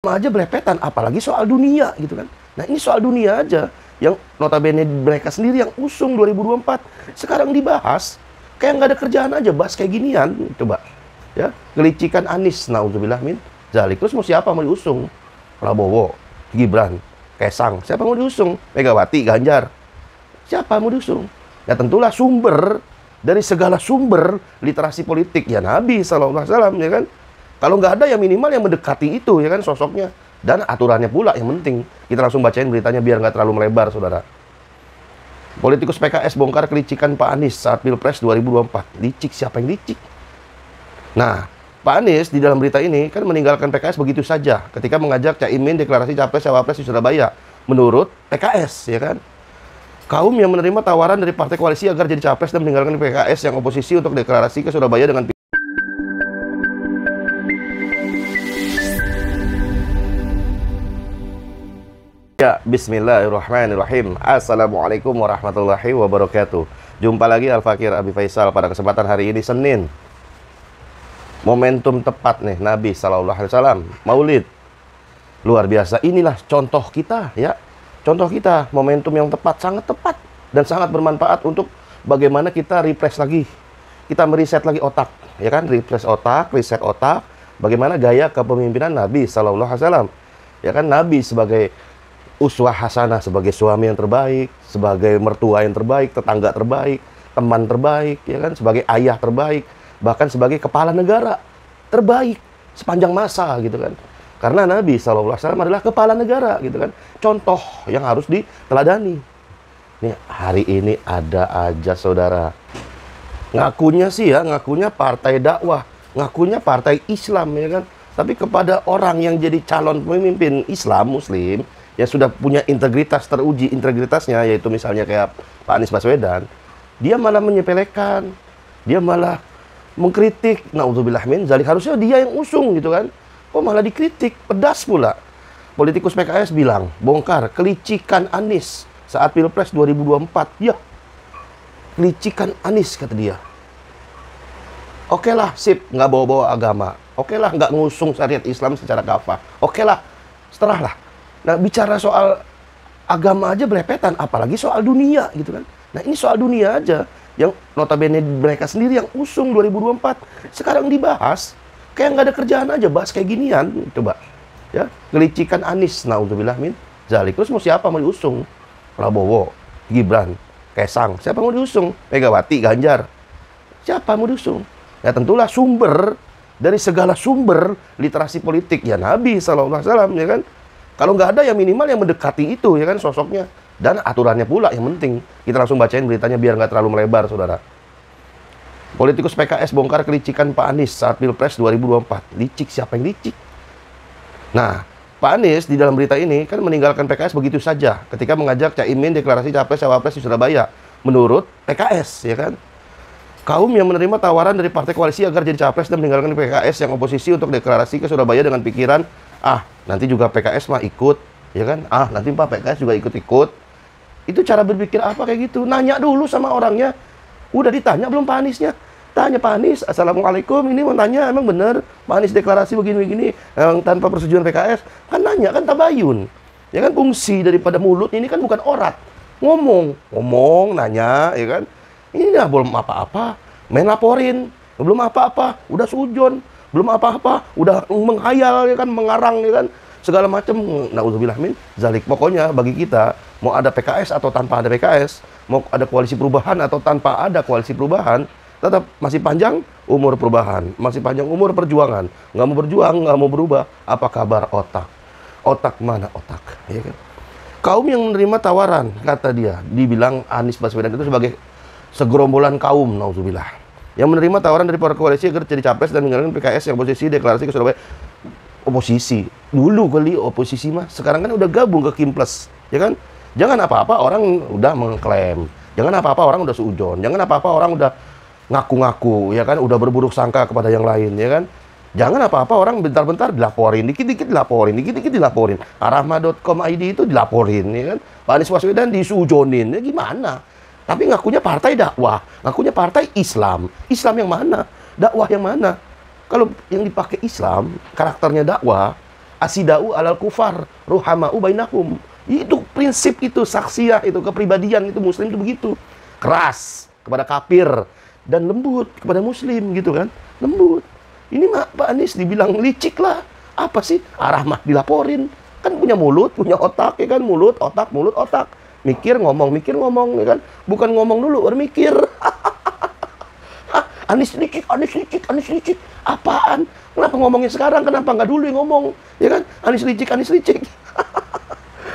aja belepetan, apalagi soal dunia gitu kan. Nah ini soal dunia aja, yang notabene mereka sendiri yang usung 2024, sekarang dibahas, kayak nggak ada kerjaan aja, bahas kayak ginian, coba. Ya, kelicikan Anies, naudzubillah min zalik. Terus mau siapa mau diusung? Prabowo, Gibran, Kaisang, siapa mau diusung? Megawati, Ganjar, siapa mau diusung? Ya tentulah sumber, dari segala sumber literasi politik, ya Nabi SAW, ya kan? Kalau nggak ada ya minimal yang mendekati itu ya kan sosoknya. Dan aturannya pula yang penting. Kita langsung bacain beritanya biar nggak terlalu melebar, saudara. Politikus PKS bongkar kelicikan Pak Anies saat Pilpres 2024. Licik, siapa yang licik? Nah, Pak Anies di dalam berita ini kan meninggalkan PKS begitu saja ketika mengajak Caimin deklarasi Capres-Cawapres di Surabaya. Menurut PKS, ya kan? Kaum yang menerima tawaran dari partai koalisi agar jadi capres dan meninggalkan PKS yang oposisi untuk deklarasi ke Surabaya dengan ya, bismillahirrahmanirrahim. Assalamualaikum warahmatullahi wabarakatuh. Jumpa lagi Al-Fakir Abi Faisal pada kesempatan hari ini Senin. Momentum tepat nih, Nabi SAW, Maulid. Luar biasa, inilah contoh kita ya. Contoh kita, momentum yang tepat, sangat tepat. Dan sangat bermanfaat untuk bagaimana kita refresh lagi. Kita meriset lagi otak, ya kan? Refresh otak, reset otak. Bagaimana gaya kepemimpinan Nabi SAW. Ya kan, Nabi sebagai uswah hasanah, sebagai suami yang terbaik, sebagai mertua yang terbaik, tetangga terbaik, teman terbaik, ya kan, sebagai ayah terbaik, bahkan sebagai kepala negara terbaik sepanjang masa gitu kan. Karena Nabi SAW adalah kepala negara gitu kan. Contoh yang harus diteladani. Nih, hari ini ada aja saudara. Ngakunya sih ya, ngakunya partai dakwah, ngakunya partai Islam ya kan. Tapi kepada orang yang jadi calon pemimpin Islam, Muslim, yang sudah punya integritas, teruji integritasnya, yaitu misalnya kayak Pak Anies Baswedan, dia malah menyepelekan, dia malah mengkritik, naudzubillah min zalik, harusnya dia yang usung gitu kan, kok malah dikritik, pedas pula. Politikus PKS bilang, bongkar kelicikan Anies saat Pilpres 2024, ya, kelicikan Anies kata dia. Oke lah, sip, nggak bawa-bawa agama, oke lah, nggak ngusung syariat Islam secara kafah, oke lah, setelah lah. Nah, bicara soal agama aja belepetan, apalagi soal dunia gitu kan. Nah, ini soal dunia aja, yang notabene mereka sendiri yang usung 2024, sekarang dibahas, kayak nggak ada kerjaan aja, bahas kayak ginian, coba. Ya, kelicikan Anies, naudzubillah min zalik. Terus mau siapa mau diusung? Prabowo, Gibran, Kaisang, siapa mau diusung? Megawati, Ganjar, siapa mau diusung? Ya tentulah sumber, dari segala sumber literasi politik, ya Nabi SAW, ya kan? Kalau nggak ada ya minimal yang mendekati itu ya kan sosoknya. Dan aturannya pula yang penting. Kita langsung bacain beritanya biar nggak terlalu melebar, saudara. Politikus PKS bongkar kelicikan Pak Anies saat Pilpres 2024. Licik, siapa yang licik? Nah, Pak Anies di dalam berita ini kan meninggalkan PKS begitu saja ketika mengajak Caimin deklarasi Capres-Cawapres di Surabaya. Menurut PKS, ya kan? Kaum yang menerima tawaran dari partai koalisi agar jadi capres dan meninggalkan PKS yang oposisi untuk deklarasi ke Surabaya dengan pikiran, nanti juga PKS mah ikut, ya kan? Nanti Pak PKS juga ikut-ikut. Itu cara berpikir apa kayak gitu? Nanya dulu sama orangnya. Udah ditanya belum Pak Aniesnya? Tanya Pak Anies, Assalamualaikum, ini mau tanya, emang bener Pak Anies deklarasi begini-begini tanpa persetujuan PKS? Kan nanya, kan tabayun. Ya kan, fungsi daripada mulut ini kan bukan orat. Ngomong, nanya, ya kan? Ini dah belum apa-apa, main laporin. Belum apa-apa, udah sujon. Belum apa-apa, udah menghayal ya kan, mengarang ya kan, segala macam. Naudzubillah min zalik. Pokoknya bagi kita, mau ada PKS atau tanpa ada PKS, mau ada koalisi perubahan atau tanpa ada koalisi perubahan, tetap masih panjang umur perubahan, masih panjang umur perjuangan. Nggak mau berjuang, nggak mau berubah. Apa kabar otak? Otak mana otak? Ya kan? Kaum yang menerima tawaran, kata dia, dibilang Anies Baswedan itu sebagai segerombolan kaum, naudzubillah, yang menerima tawaran dari para koalisi agar jadi capres dan meninggalkan PKS yang oposisi deklarasi ke Surabaya. Oposisi dulu kali oposisi mah, sekarang kan udah gabung ke Kim Plus, ya kan? Jangan apa-apa orang udah mengklaim, jangan apa-apa orang udah suujon, jangan apa-apa orang udah ngaku-ngaku, ya kan? Udah berburuk sangka kepada yang lain, ya kan? Jangan apa-apa orang bentar-bentar dilaporin, dikit-dikit dilaporin, dikit-dikit dilaporin. Arahma.com ID itu dilaporin, ya kan? Pak Anies Baswedan disuujonin, ya gimana? Tapi ngakunya partai dakwah, ngakunya partai Islam. Islam yang mana? Dakwah yang mana? Kalau yang dipakai Islam, karakternya dakwah, Asidau alal kufar, ruhamau bainakum. Itu prinsip itu, saksiyah itu, kepribadian itu muslim itu begitu. Keras kepada kafir dan lembut kepada muslim gitu kan. Lembut. Ini Pak Anies dibilang licik lah. Apa sih? Arah mah dilaporin. Kan punya mulut, punya otak ya kan, mulut, otak. Mikir, ngomong, ya kan. Bukan ngomong dulu, bermikir. Anies licik. Apaan? Kenapa ngomongnya sekarang? Kenapa nggak dulu yang ngomong? Ya kan? Anies licik.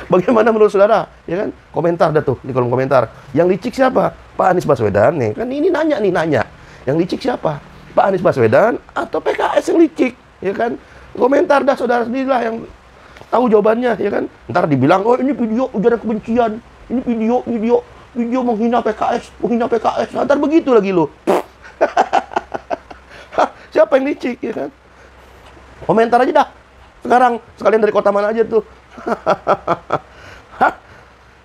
Bagaimana menurut saudara? Ya kan? Komentar dah tuh di kolom komentar. Yang licik siapa? Pak Anies Baswedan nih. Kan ini nanya. Yang licik siapa? Pak Anies Baswedan atau PKS yang licik? Ya kan? Komentar dah saudara sendirilah yang tahu jawabannya, ya kan? Ntar dibilang, oh ini video ujaran kebencian. Ini video menghina PKS. Ntar begitu lagi lo. Siapa yang licik, ya kan? Komentar aja dah. Sekarang, sekalian dari kota mana aja tuh.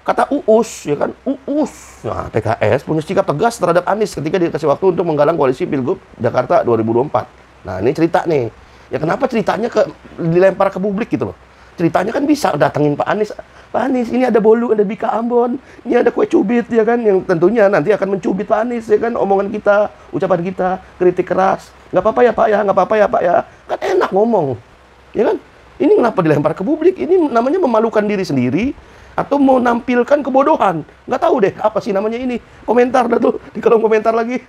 Kata Uus, ya kan? Uus. Nah, PKS punya sikap tegas terhadap Anies ketika dikasih waktu untuk menggalang koalisi Pilgub Jakarta 2024. Nah, ini cerita nih. Ya kenapa ceritanya dilempar ke publik gitu loh. Ceritanya kan bisa datengin Pak Anies. Pak Anies, ini ada bolu, ada bika Ambon, ini ada kue cubit, ya kan? Yang tentunya nanti akan mencubit Pak Anies, ya kan? Omongan kita, ucapan kita, kritik keras. Nggak apa-apa ya Pak ya, nggak apa-apa ya Pak ya. Kan enak ngomong, ya kan? Ini kenapa dilempar ke publik? Ini namanya memalukan diri sendiri atau mau nampilkan kebodohan. Nggak tahu deh apa sih namanya ini. Komentar dah tuh di kolom komentar lagi.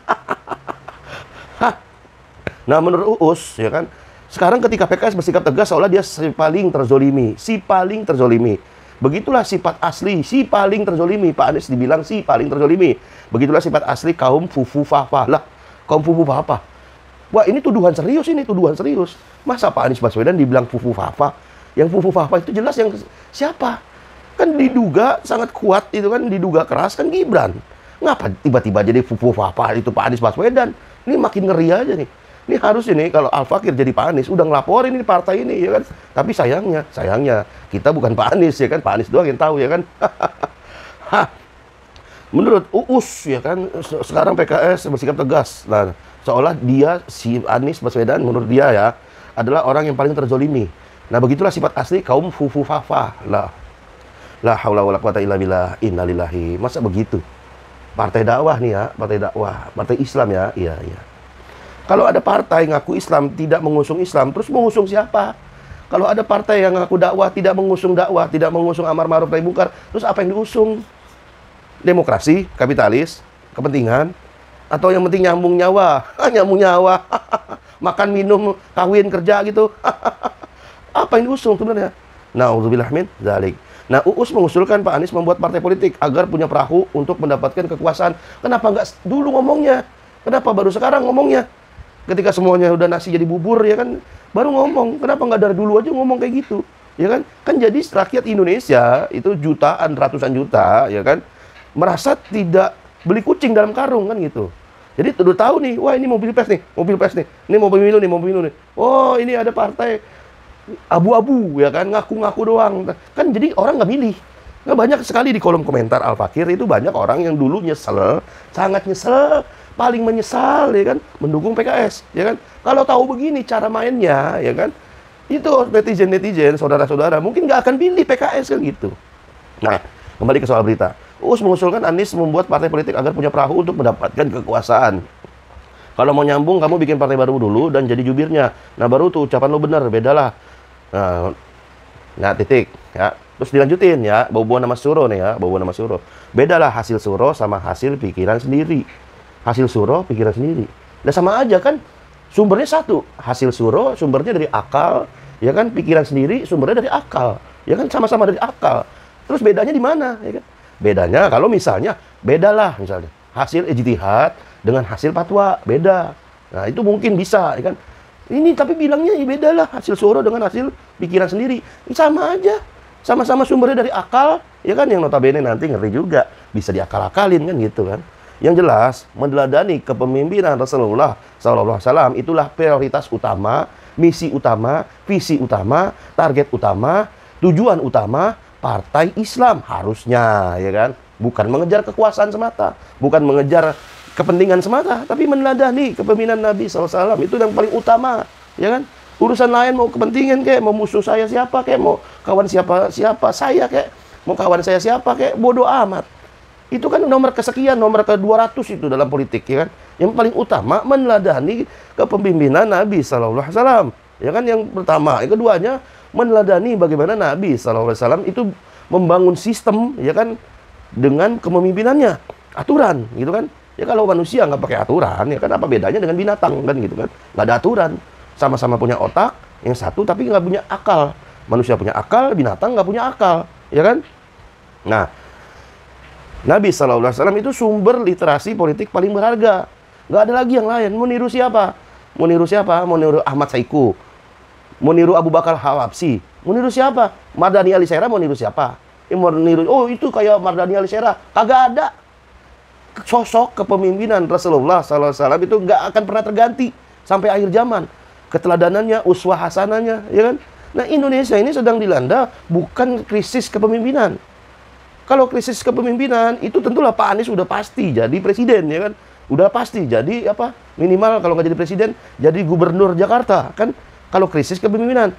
Nah, menurut Uus, ya kan? Sekarang ketika PKS bersikap tegas seolah dia si paling terzolimi. Begitulah sifat asli si paling terzolimi. Pak Anies dibilang si paling terzolimi. Begitulah sifat asli kaum fufu fafa. Lah, kaum fufu fafa. Wah, ini tuduhan serius. Masa Pak Anies Baswedan dibilang fufu fafa? Yang fufu fafa itu jelas yang siapa? Kan diduga sangat kuat itu kan, diduga keras kan Gibran. Ngapa tiba-tiba jadi fufu fafa itu Pak Anies Baswedan? Ini makin ngeri aja nih. Ini harus ini kalau Al-Fakir jadi Pak Anies udah ngelaporin ini partai ini, ya kan. Tapi sayangnya kita bukan Pak Anies, ya kan. Pak Anies doang yang tahu, ya kan. Menurut Uus, ya kan, sekarang PKS bersikap tegas. Nah, seolah dia si Anies Baswedan menurut dia ya adalah orang yang paling terzolimi. Nah, begitulah sifat asli kaum fufu fafa. La haula wala quwata illa billah. Innalillahi. Masa begitu? Partai dakwah nih ya, partai Islam ya. Iya. Kalau ada partai ngaku Islam, tidak mengusung Islam, terus mengusung siapa? Kalau ada partai yang ngaku dakwah, tidak mengusung amar ma'ruf nahi munkar, terus apa yang diusung? Demokrasi, kapitalis, kepentingan, atau yang penting nyambung nyawa? Nyambung nyawa. Makan, minum, kawin, kerja gitu. Apa yang diusung sebenarnya? Na'udzubillah min dzalik. Nah, Uus mengusulkan Pak Anies membuat partai politik agar punya perahu untuk mendapatkan kekuasaan. Kenapa nggak dulu ngomongnya? Kenapa baru sekarang ngomongnya? Ketika semuanya udah nasi jadi bubur, ya kan, baru ngomong. Kenapa nggak dari dulu aja ngomong kayak gitu, ya kan? Kan jadi rakyat Indonesia itu jutaan, ratusan juta, ya kan, merasa tidak beli kucing dalam karung kan gitu. Jadi udah tahu nih, wah ini mau pilpres nih, ini mau pemilu nih. Oh ini ada partai abu-abu, ya kan, ngaku-ngaku doang. Kan jadi orang nggak milih. Nggak, banyak sekali di kolom komentar Al-Fakir itu banyak orang yang dulu nyesel, sangat nyesel. Paling menyesal, ya kan, mendukung PKS, ya kan. Kalau tahu begini cara mainnya, ya kan, itu netizen, saudara-saudara mungkin nggak akan pilih PKS kan gitu. Nah, kembali ke soal berita. Uus mengusulkan Anies membuat partai politik agar punya perahu untuk mendapatkan kekuasaan. Kalau mau nyambung, kamu bikin partai baru dulu dan jadi jubirnya. Nah, baru tuh ucapan lo bener, bedalah. Nah, titik, ya. Terus dilanjutin ya, bawa nama suro nih ya, bedalah hasil suro sama hasil pikiran sendiri. Hasil suro, pikiran sendiri. Nah, sama aja kan, sumbernya satu. Hasil suro, sumbernya dari akal. Ya kan, pikiran sendiri, sumbernya dari akal. Ya kan, sama-sama dari akal. Terus bedanya di mana? Ya kan? Bedanya kalau misalnya, bedalah misalnya. Hasil ijtihad dengan hasil fatwa, beda. Nah, itu mungkin bisa, ya kan. Ini tapi bilangnya ya bedalah hasil suro dengan hasil pikiran sendiri. Sama aja. Sama-sama sumbernya dari akal. Ya kan, yang notabene nanti ngeri juga. Bisa diakal-akalin kan gitu kan. Yang jelas, meneladani kepemimpinan Rasulullah SAW itulah prioritas utama, misi utama, visi utama, target utama, tujuan utama partai Islam harusnya, ya kan? Bukan mengejar kekuasaan semata, bukan mengejar kepentingan semata, tapi meneladani kepemimpinan Nabi SAW itu yang paling utama, ya kan? Urusan lain mau kepentingan kayak, mau musuh saya siapa kayak, mau kawan siapa saya kayak, mau kawan saya siapa kayak, bodoh amat. Itu kan nomor kesekian, nomor ke-200 itu dalam politik, ya kan? Yang paling utama meneladani kepemimpinan Nabi sallallahu alaihi wasallam. Ya kan, yang pertama, yang keduanya meneladani bagaimana Nabi sallallahu alaihi wasallam itu membangun sistem, ya kan, dengan kepemimpinannya, aturan, gitu kan? Ya kalau manusia nggak pakai aturan, ya kan apa bedanya dengan binatang kan, gitu kan? Nggak ada aturan. Sama-sama punya otak, yang satu tapi nggak punya akal. Manusia punya akal, binatang nggak punya akal, ya kan? Nah, Nabi SAW itu sumber literasi politik paling berharga. Nggak ada lagi yang lain. Mau niru siapa? Mau niru siapa? Mau niru Ahmad Saiku? Mau niru Abu Bakar Al-Habsyi? Mau niru siapa? Mardhani Alisera mau niru siapa? Mau niru, oh itu kayak Mardhani Alisera. Kagak ada. Sosok kepemimpinan Rasulullah SAW itu nggak akan pernah terganti sampai akhir zaman. Keteladanannya, uswah hasanahnya, ya kan? Nah, Indonesia ini sedang dilanda bukan krisis kepemimpinan. Kalau krisis kepemimpinan, itu tentulah Pak Anies udah pasti jadi presiden, ya kan? Udah pasti jadi apa? Minimal kalau nggak jadi presiden, jadi gubernur Jakarta, kan? Kalau krisis kepemimpinan.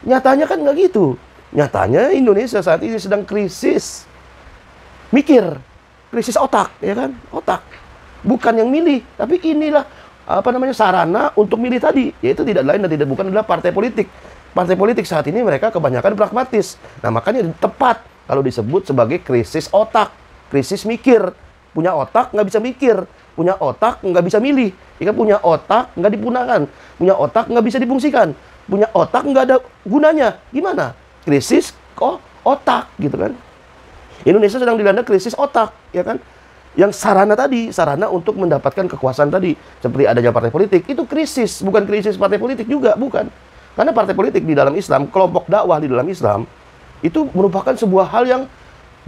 Nyatanya kan nggak gitu. Nyatanya Indonesia saat ini sedang krisis mikir, krisis otak, ya kan? Otak. Bukan yang milih, tapi inilah apa namanya sarana untuk milih tadi, yaitu tidak lain dan tidak bukan adalah partai politik. Partai politik saat ini mereka kebanyakan pragmatis. Nah, makanya tepat kalau disebut sebagai krisis otak, krisis mikir. Punya otak nggak bisa mikir, punya otak nggak bisa milih. Jika punya otak nggak digunakan, punya otak nggak bisa difungsikan, punya otak nggak ada gunanya. Gimana? Krisis otak, gitu kan? Indonesia sedang dilanda krisis otak, ya kan? Yang sarana tadi, sarana untuk mendapatkan kekuasaan tadi, seperti adanya partai politik, itu krisis, bukan krisis partai politik juga, bukan. Karena partai politik di dalam Islam, kelompok dakwah di dalam Islam, itu merupakan sebuah hal yang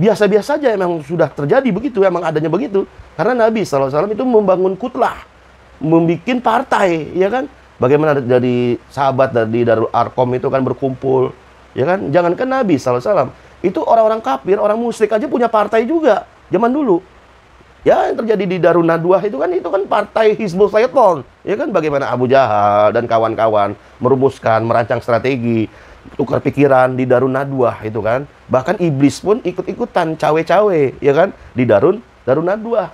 biasa-biasa saja, memang sudah terjadi begitu, memang adanya begitu. Karena Nabi SAW itu membangun kutlah, membuat partai, ya kan? Bagaimana dari sahabat dari Darul Arqam itu kan berkumpul, ya kan? Jangankan Nabi SAW, itu orang-orang kafir, orang musyrik aja punya partai juga, zaman dulu. Ya, yang terjadi di Darun Nadwah itu kan partai Hizbul Syaitan. Ya kan, bagaimana Abu Jahal dan kawan-kawan merumuskan, merancang strategi, tukar pikiran di Darun Nadwah itu kan. Bahkan iblis pun ikut-ikutan cawe-cawe, ya kan, di Darun Nadwah.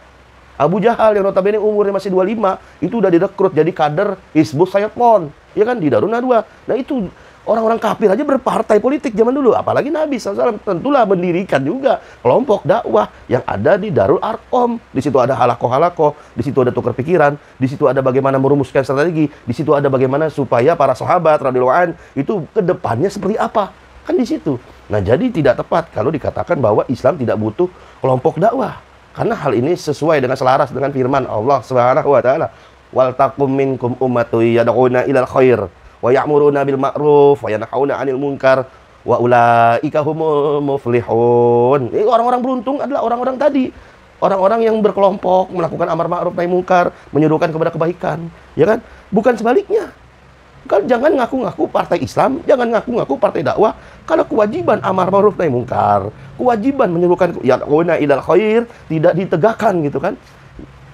Abu Jahal yang notabene umurnya masih 25, itu udah direkrut jadi kader Hizbul Syaitan, ya kan, di Darun Nadwah. Nah, itu orang-orang kafir aja berpartai politik zaman dulu, apalagi Nabi SAW tentulah mendirikan juga kelompok dakwah yang ada di Darul Arqam. Di situ ada halakoh-halakoh, di situ ada tukar pikiran, di situ ada bagaimana merumuskan strategi, di situ ada bagaimana supaya para sahabat radhiyallahu anhu itu ke depannya seperti apa, kan di situ. Nah, jadi tidak tepat kalau dikatakan bahwa Islam tidak butuh kelompok dakwah, karena hal ini sesuai dengan selaras dengan firman Allah Subhanahu wa taala, wal takum minkum ummatun yad'una ilal khair wa ya'muruna bil ma'ruf wa yanhauna 'anil munkar wa ulaika humul muflihun. Ini orang-orang beruntung adalah orang-orang tadi. Orang-orang yang berkelompok melakukan amar ma'ruf nahi munkar, menyuruhkan kepada kebaikan, ya kan? Bukan sebaliknya. Kan jangan ngaku-ngaku partai Islam, jangan ngaku-ngaku partai dakwah kalau kewajiban amar ma'ruf nahi munkar, kewajiban menyuruhkan ya'una ilal khair tidak ditegakkan, gitu kan?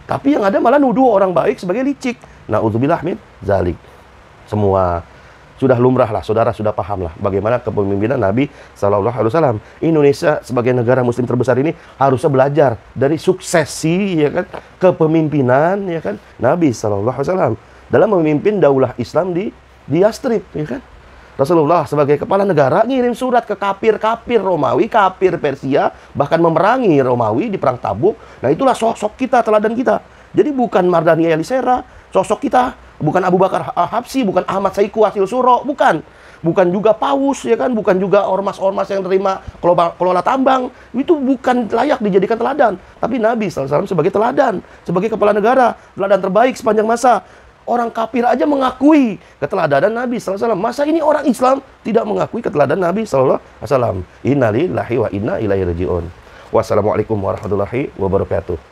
Tapi yang ada malah nuduh orang baik sebagai licik. Na'udzubillah min zalik. Semua sudah lumrah lah, saudara sudah paham lah bagaimana kepemimpinan Nabi SAW. Indonesia sebagai negara muslim terbesar ini harusnya belajar dari suksesi, ya kan, kepemimpinan, ya kan, Nabi SAW dalam memimpin daulah Islam di Yastrib, ya kan. Rasulullah sebagai kepala negara ngirim surat ke kafir Romawi, kafir Persia, bahkan memerangi Romawi di perang Tabuk. Nah, itulah sosok kita, teladan kita. Jadi bukan Mardhani Alisera sosok kita, bukan Abu Bakar Al-Habsyi, bukan Ahmad Saiku Hasil Suro, bukan juga Paus, ya kan, bukan juga ormas-ormas yang terima kelola tambang. Itu bukan layak dijadikan teladan. Tapi Nabi SAW sebagai teladan, sebagai kepala negara, teladan terbaik sepanjang masa. Orang kafir aja mengakui keteladanan Nabi SAW. Masa ini orang Islam tidak mengakui keteladanan Nabi SAW? Innalillahi wa inna ilaihi raji'un. Wassalamualaikum warahmatullahi wabarakatuh.